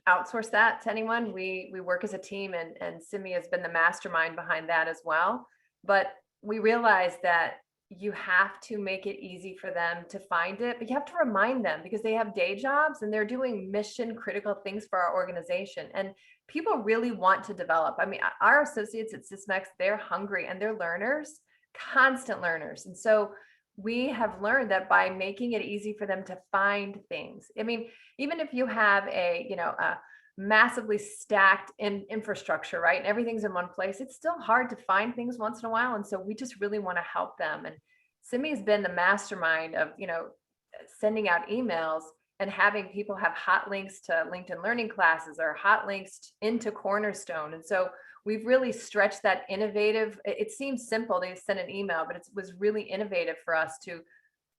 outsource that to anyone. We work as a team, and Simi has been the mastermind behind that as well. But we realize that you have to make it easy for them to find it, but you have to remind them because they have day jobs and they're doing mission critical things for our organization. And people really want to develop. I mean, our associates at Sysmex, they're hungry and they're learners, constant learners. And so we have learned that by making it easy for them to find things. I mean, even if you have a massively stacked infrastructure, right? And everything's in one place, it's still hard to find things once in a while. And so we just really want to help them. And Simi has been the mastermind of, sending out emails and having people have hot links to LinkedIn Learning classes or hot links into Cornerstone. And so we've really stretched that innovative. It seems simple to send an email, but it was really innovative for us to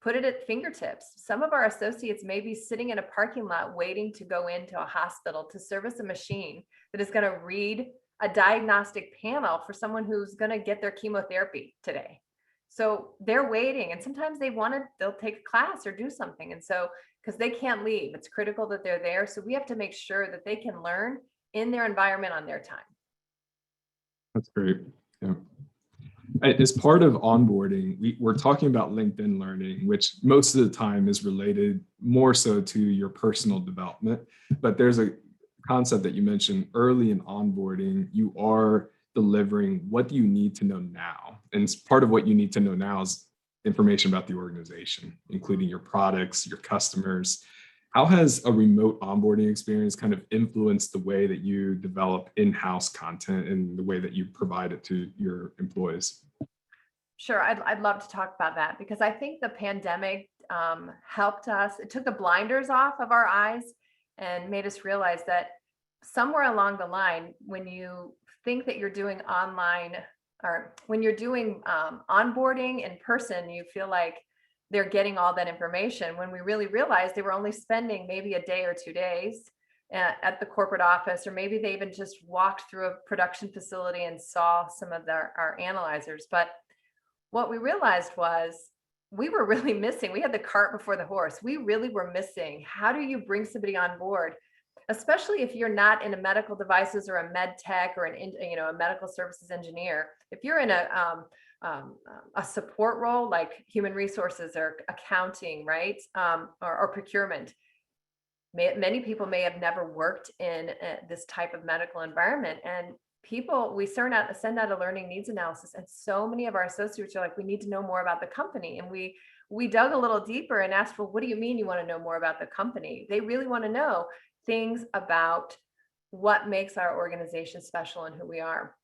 put it at fingertips. Some of our associates may be sitting in a parking lot waiting to go into a hospital to service a machine that is going to read a diagnostic panel for someone who's going to get their chemotherapy today. So they're waiting, and sometimes they'll take a class or do something. And so, because they can't leave, it's critical that they're there. So we have to make sure that they can learn in their environment on their time. That's great. Yeah. As part of onboarding, we're talking about LinkedIn Learning, which most of the time is related more so to your personal development. But there's a concept that you mentioned early in onboarding. You are delivering what do you need to know now. And part of what you need to know now is information about the organization, including your products, your customers, How has a remote onboarding experience kind of influenced the way that you develop in-house content and the way that you provide it to your employees? Sure, I'd love to talk about that because I think the pandemic helped us. It took the blinders off of our eyes and made us realize that somewhere along the line, when you think that you're doing online or when you're doing onboarding in person, you feel like they're getting all that information when we really realized they were only spending maybe a day or 2 days at the corporate office, or maybe they even just walked through a production facility and saw some of our analyzers. But what we realized was we were really missing. We had the cart before the horse. We really were missing. How do you bring somebody on board, especially if you're not in a medical devices or a med tech or a medical services engineer? If you're in a support role like human resources or accounting, right, or procurement, many people may have never worked in this type of medical environment, and we send out a learning needs analysis, and so many of our associates are like, we need to know more about the company. And we dug a little deeper and asked, well, what do you mean you want to know more about the company? They really want to know things about what makes our organization special and who we are.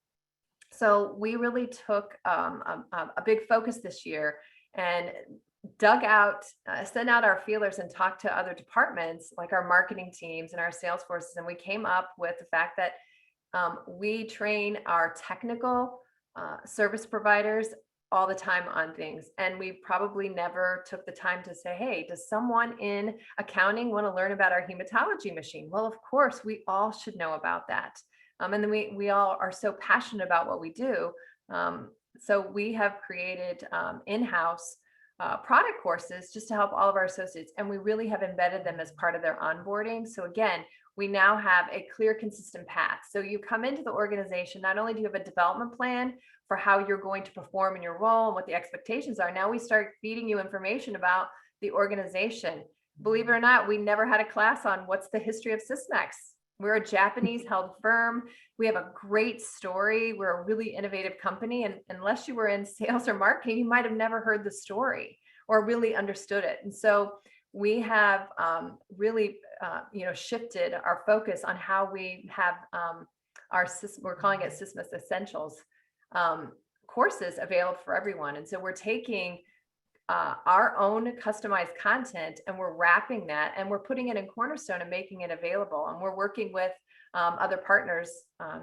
So we really took a big focus this year and sent out our feelers and talked to other departments like our marketing teams and our sales forces. And we came up with the fact that we train our technical service providers all the time on things. And we probably never took the time to say, hey, does someone in accounting want to learn about our hematology machine? Well, of course, we all should know about that. And then we all are so passionate about what we do. So we have created in-house product courses just to help all of our associates. And we really have embedded them as part of their onboarding. So again, we now have a clear, consistent path. So you come into the organization, not only do you have a development plan for how you're going to perform in your role and what the expectations are, now we start feeding you information about the organization. Believe it or not, we never had a class on what's the history of Sysmex. We're a Japanese held firm. We have a great story. We're a really innovative company. And unless you were in sales or marketing, you might have never heard the story or really understood it. And so we have really shifted our focus on how we have we're calling it Sysmex Essentials courses available for everyone. And so we're taking our own customized content and we're wrapping that and we're putting it in Cornerstone and making it available. And we're working with other partners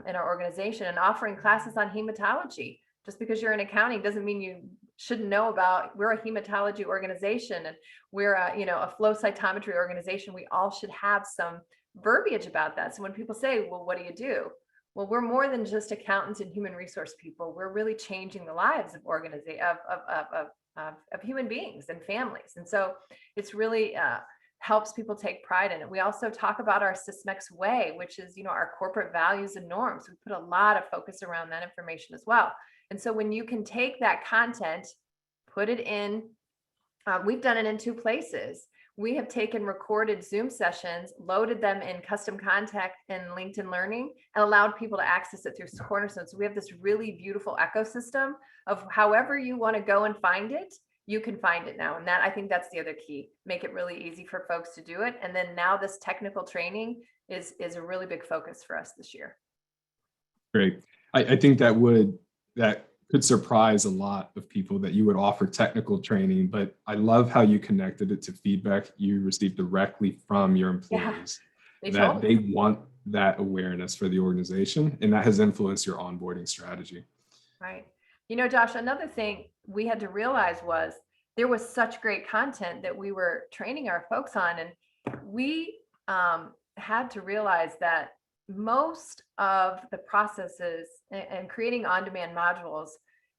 in our organization and offering classes on hematology. Just because you're in accounting doesn't mean you shouldn't know about. We're a hematology organization and we're a flow cytometry organization. We all should have some verbiage about that. So when people say, well, what do you do? Well, we're more than just accountants and human resource people. We're really changing the lives of human beings and families. And so it's really helps people take pride in it. We also talk about our Sysmex way, which is, our corporate values and norms. We put a lot of focus around that information as well. And so when you can take that content, put it in, we've done it in 2 places. We have taken recorded Zoom sessions, loaded them in custom content in LinkedIn Learning, and allowed people to access it through Cornerstone. So we have this really beautiful ecosystem of however you want to go and find it, you can find it now. And I think that's the other key. Make it really easy for folks to do it. And then now this technical training is a really big focus for us this year. Great. I think that could surprise a lot of people that you would offer technical training, but I love how you connected it to feedback you received directly from your employees. Yeah, they want that awareness for the organization, and that has influenced your onboarding strategy. Right. Josh, another thing we had to realize was there was such great content that we were training our folks on, and we had to realize that most of the processes and creating on-demand modules,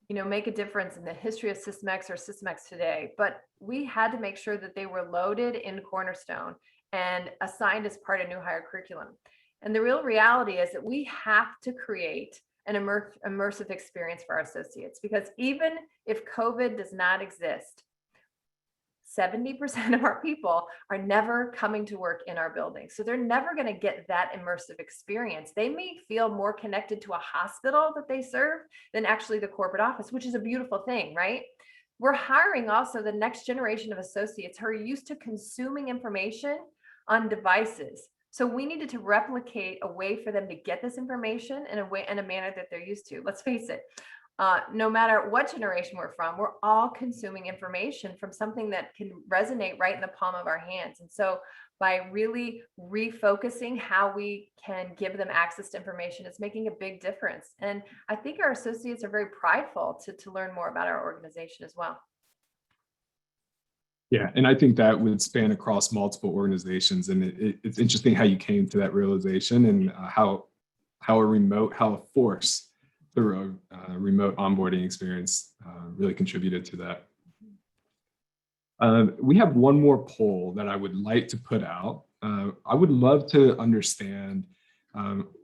make a difference in the history of Sysmex or Sysmex today. But we had to make sure that they were loaded in Cornerstone and assigned as part of new hire curriculum. And the real reality is that we have to create an immersive experience for our associates, because even if COVID does not exist, 70% of our people are never coming to work in our building. So they're never going to get that immersive experience. They may feel more connected to a hospital that they serve than actually the corporate office, which is a beautiful thing, right? We're hiring also the next generation of associates who are used to consuming information on devices. So we needed to replicate a way for them to get this information in a manner that they're used to. Let's face it, no matter what generation we're from, we're all consuming information from something that can resonate right in the palm of our hands. And so by really refocusing how we can give them access to information, it's making a big difference. And I think our associates are very prideful to learn more about our organization as well. Yeah, and I think that would span across multiple organizations, and it's interesting how you came to that realization, and how a force through a remote onboarding experience really contributed to that. We have one more poll that I would like to put out. I would love to understand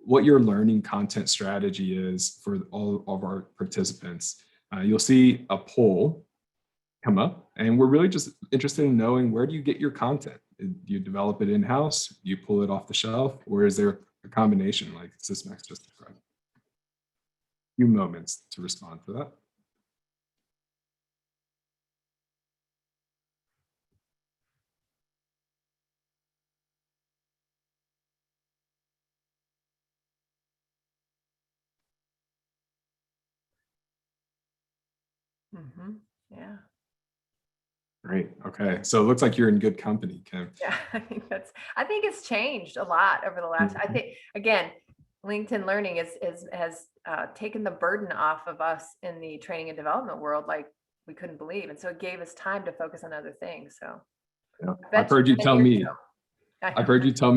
what your learning content strategy is for all of our participants. You'll see a poll come up, and we're really just interested in knowing, where do you get your content? Do you develop it in-house? Do you pull it off the shelf? Or is there a combination like Sysmex just described? A few moments to respond to that. Yeah. Great. Okay. So it looks like you're in good company, Kim. Yeah, I think it's changed a lot over the last, I think, again, LinkedIn Learning has taken the burden off of us in the training and development world like we couldn't believe. And so it gave us time to focus on other things. So yeah. I've heard you tell me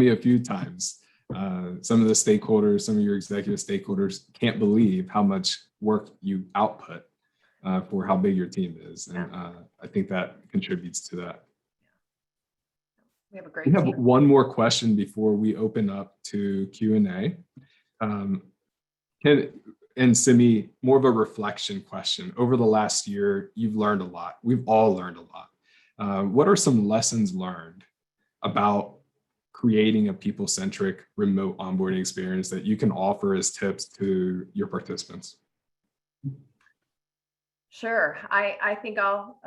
a few times, some of the stakeholders, some of your executive stakeholders can't believe how much work you output for how big your team is. And I think that contributes to that. We have a great team. We have one more question before we open up to Q&A. And Simi, more of a reflection question. Over the last year, you've learned a lot. We've all learned a lot. What are some lessons learned about creating a people-centric remote onboarding experience that you can offer as tips to your participants? Sure. I think I'll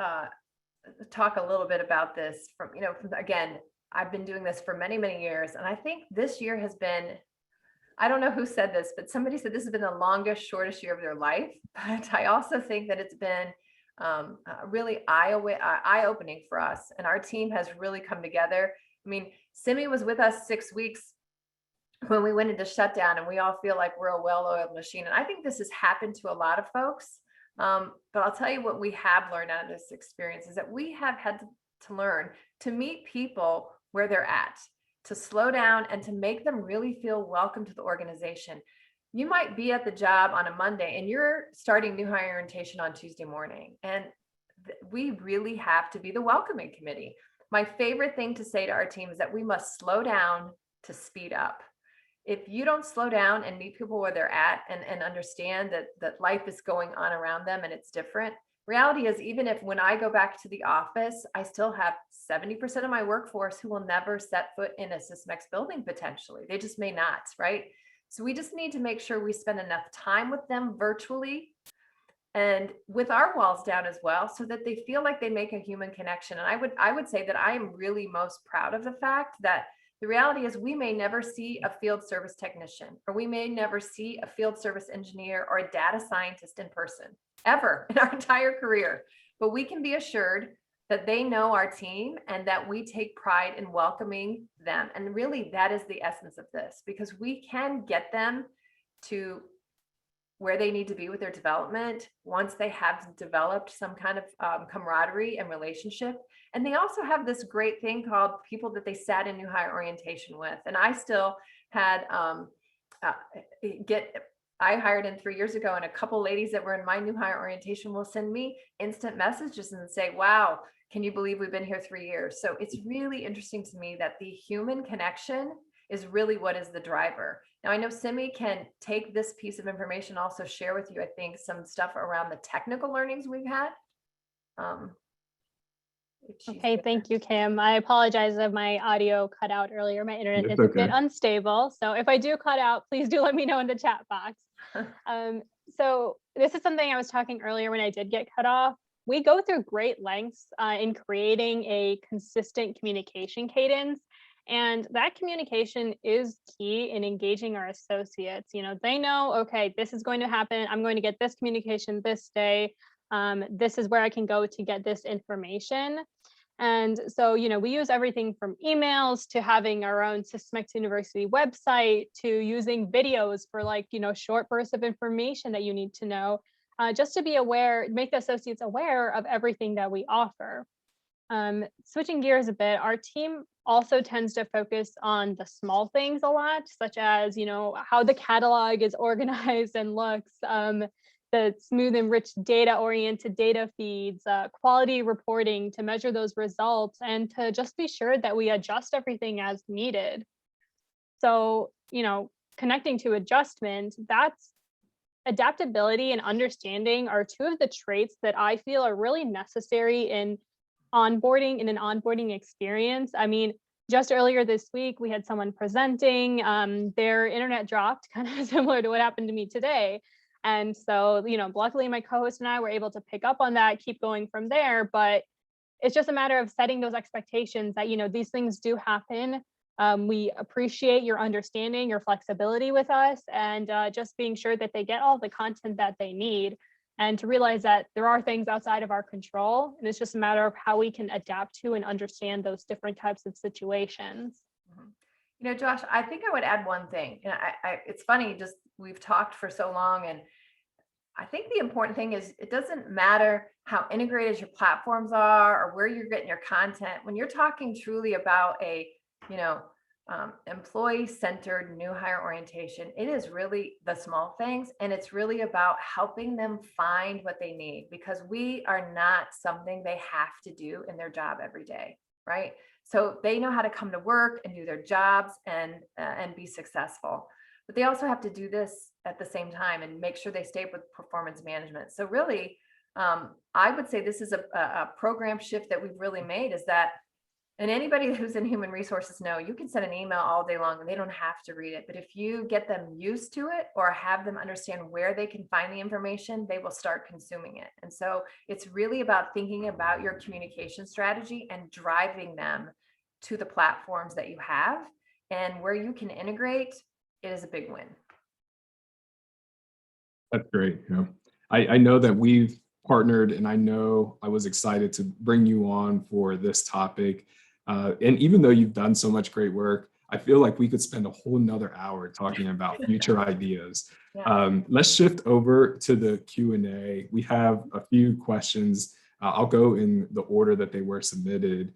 talk a little bit about this from, again, I've been doing this for many, many years. And I think this year has been, I don't know who said this, but somebody said this has been the longest, shortest year of their life. But I also think that it's been really eye-opening for us. And our team has really come together. I mean, Simi was with us 6 weeks when we went into shutdown, and we all feel like we're a well-oiled machine. And I think this has happened to a lot of folks. But I'll tell you what we have learned out of this experience is that we have had to learn to meet people where they're at, to slow down and to make them really feel welcome to the organization. You might be at the job on a Monday and you're starting new hire orientation on Tuesday morning. And we really have to be the welcoming committee. My favorite thing to say to our team is that we must slow down to speed up. If you don't slow down and meet people where they're at and understand that life is going on around them and it's different, reality is, even if when I go back to the office, I still have 70% of my workforce who will never set foot in a Sysmex building potentially. They just may not, right? So we just need to make sure we spend enough time with them virtually and with our walls down as well, so that they feel like they make a human connection. And I would say that I am really most proud of the fact that the reality is we may never see a field service technician, or we may never see a field service engineer or a data scientist in person ever in our entire career. But we can be assured that they know our team and that we take pride in welcoming them. And really, that is the essence of this, because we can get them to where they need to be with their development once they have developed some kind of camaraderie and relationship. And they also have this great thing called people that they sat in new hire orientation with. And I still had I hired in 3 years ago, and a couple ladies that were in my new hire orientation will send me instant messages and say, wow, can you believe we've been here 3 years? So it's really interesting to me that the human connection is really what is the driver. Now, I know Simi can take this piece of information, also share with you, I think, some stuff around the technical learnings we've had. Okay, thank you, Kim. I apologize if my audio cut out earlier. My internet is a bit unstable. So if I do cut out, please do let me know in the chat box. So this is something I was talking earlier when I did get cut off. We go through great lengths in creating a consistent communication cadence. And that communication is key in engaging our associates. They know, okay, this is going to happen. I'm going to get this communication this day. This is where I can go to get this information. And so, we use everything from emails to having our own Sysmex University website to using videos for short bursts of information that you need to know, just to be aware, make the associates aware of everything that we offer. Switching gears a bit, our team also tends to focus on the small things a lot, such as, how the catalog is organized and looks, the smooth and rich data-oriented data feeds, quality reporting to measure those results, and to just be sure that we adjust everything as needed. So, connecting to adjustment, that's adaptability and understanding are two of the traits that I feel are really necessary in an onboarding experience. I mean, just earlier this week, we had someone presenting, their internet dropped, kind of similar to what happened to me today. And so, luckily my co-host and I were able to pick up on that, keep going from there. But it's just a matter of setting those expectations that, these things do happen. We appreciate your understanding, your flexibility with us, and just being sure that they get all the content that they need, and to realize that there are things outside of our control. And it's just a matter of how we can adapt to and understand those different types of situations. Josh, I think I would add one thing. It's funny, just we've talked for so long, and I think the important thing is it doesn't matter how integrated your platforms are or where you're getting your content. When you're talking truly about a, employee-centered new hire orientation, it is really the small things, and it's really about helping them find what they need, because we are not something they have to do in their job every day, right? So they know how to come to work and do their jobs and be successful. But they also have to do this at the same time and make sure they stay with performance management. So really, I would say this is a program shift that we've really made, is that, and anybody who's in human resources know, you can send an email all day long and they don't have to read it. But if you get them used to it or have them understand where they can find the information, they will start consuming it. And so it's really about thinking about your communication strategy and driving them to the platforms that you have, and where you can integrate, it is a big win. That's great. I know that we've partnered, and I know I was excited to bring you on for this topic. And even though you've done so much great work, I feel like we could spend a whole nother hour talking about future ideas. Yeah. Let's shift over to the Q&A. We have a few questions. I'll go in the order that they were submitted.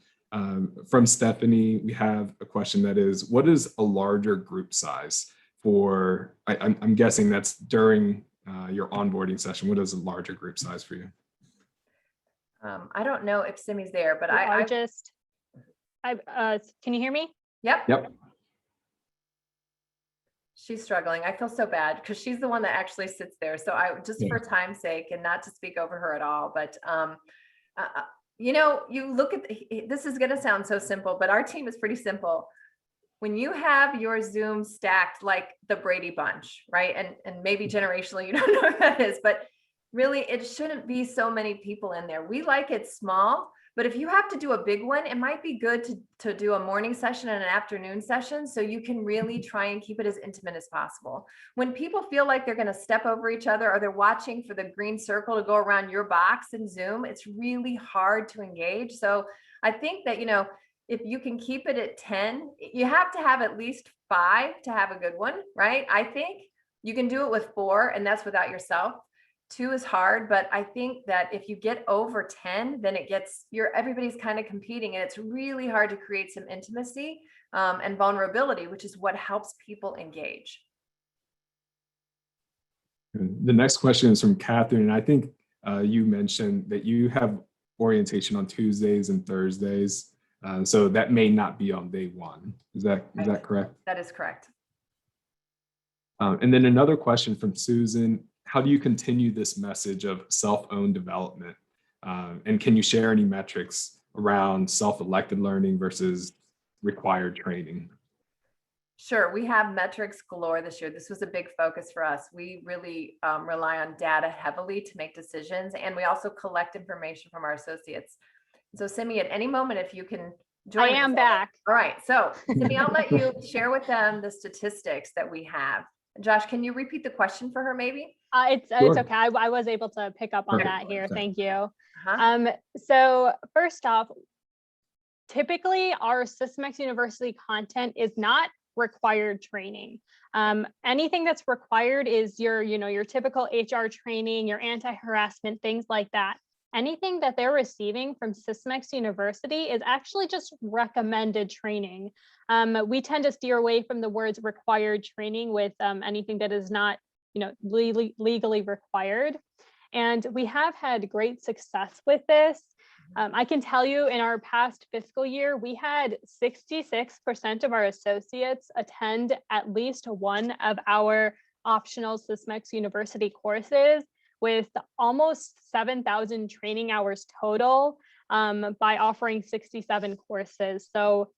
From Stephanie, we have a question that is, what is a larger group size for, I'm guessing that's during your onboarding session. What is a larger group size for you? I don't know if Simi's there, but can you hear me? Yep. She's struggling. I feel so bad because she's the one that actually sits there. So for time's sake, and not to speak over her at all, but you look at, this is going to sound so simple, but our team is pretty simple. When you have your Zoom stacked like the Brady Bunch, right? And maybe generationally, you don't know what that is, but really it shouldn't be so many people in there. We like it small, but if you have to do a big one, it might be good to do a morning session and an afternoon session, so you can really try and keep it as intimate as possible. When people feel like they're going to step over each other, or they're watching for the green circle to go around your box in Zoom, it's really hard to engage. So I think that, if you can keep it at 10, you have to have at least 5 to have a good one, right? I think you can do it with 4, and that's without yourself. 2 is hard, but I think that if you get over 10, then everybody's kind of competing, and it's really hard to create some intimacy and vulnerability, which is what helps people engage. The next question is from Catherine, and I think you mentioned that you have orientation on Tuesdays and Thursdays. So that may not be on day one. Is that correct? That is correct. And then another question from Susan: how do you continue this message of self-owned development? And can you share any metrics around self-elected learning versus required training? Sure. We have metrics galore this year. This was a big focus for us. We really rely on data heavily to make decisions, and we also collect information from our associates. So Simi, at any moment, if you can joining us. am back. All right. So Simi, I'll let you share with them the statistics that we have. Josh, can you repeat the question for her maybe? It's Sure. okay. I was able to pick up on Okay. that here. Okay. Thank you. Uh-huh. So first off, typically our Sysmex University content is not required training. Anything that's required is your typical HR training, your anti-harassment, things like that. Anything that they're receiving from Sysmex University is actually just recommended training. We tend to steer away from the words required training with anything that is not legally required. And we have had great success with this. I can tell you in our past fiscal year, we had 66% of our associates attend at least one of our optional Sysmex University courses, with almost 7,000 training hours total by offering 67 courses. So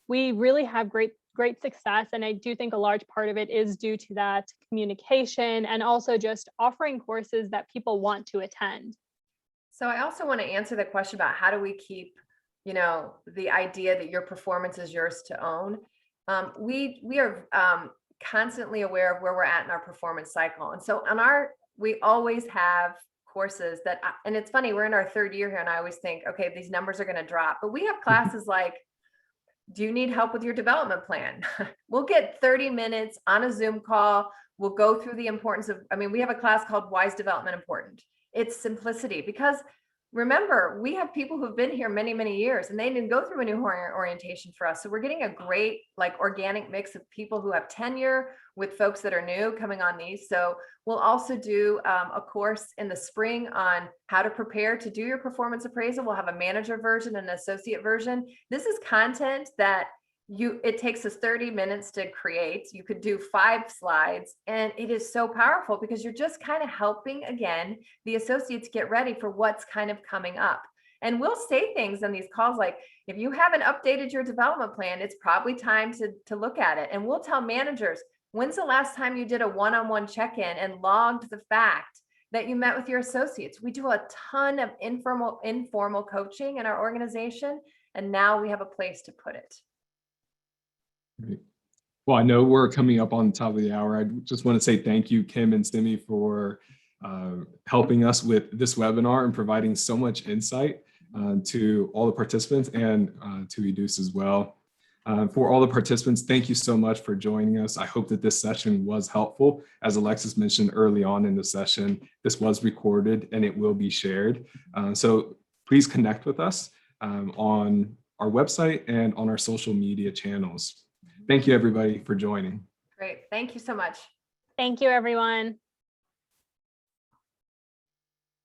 we really have great success. And I do think a large part of it is due to that communication and also just offering courses that people want to attend. So I also want to answer the question about how do we keep, the idea that your performance is yours to own. We are constantly aware of where we're at in our performance cycle. And so we always have courses that, and it's funny, we're in our third year here and I always think, okay, these numbers are going to drop, but we have classes like, do you need help with your development plan? We'll get 30 minutes on a Zoom call. We'll go through the importance of, we have a class called Why is Development Important? It's simplicity, because remember, we have people who've been here many, many years and they didn't go through a new orientation for us. So we're getting a great organic mix of people who have tenure with folks that are new coming on these. So we'll also do a course in the spring on how to prepare to do your performance appraisal. We'll have a manager version and an associate version. This is content that it takes us 30 minutes to create. You could do 5 slides and it is so powerful because you're just kind of helping, again, the associates get ready for what's kind of coming up. And we'll say things on these calls like, if you haven't updated your development plan, it's probably time to look at it. And we'll tell managers, when's the last time you did a one-on-one check-in and logged the fact that you met with your associates? We do a ton of informal coaching in our organization, and now we have a place to put it. Great. Well, I know we're coming up on the top of the hour. I just want to say thank you, Kim and Simi, for helping us with this webinar and providing so much insight to all the participants and to EDUCE as well. For all the participants, thank you so much for joining us. I hope that this session was helpful. As Alexis mentioned early on in the session, this was recorded and it will be shared. So please connect with us on our website and on our social media channels. Thank you, everybody, for joining. Great. Thank you so much. Thank you, everyone.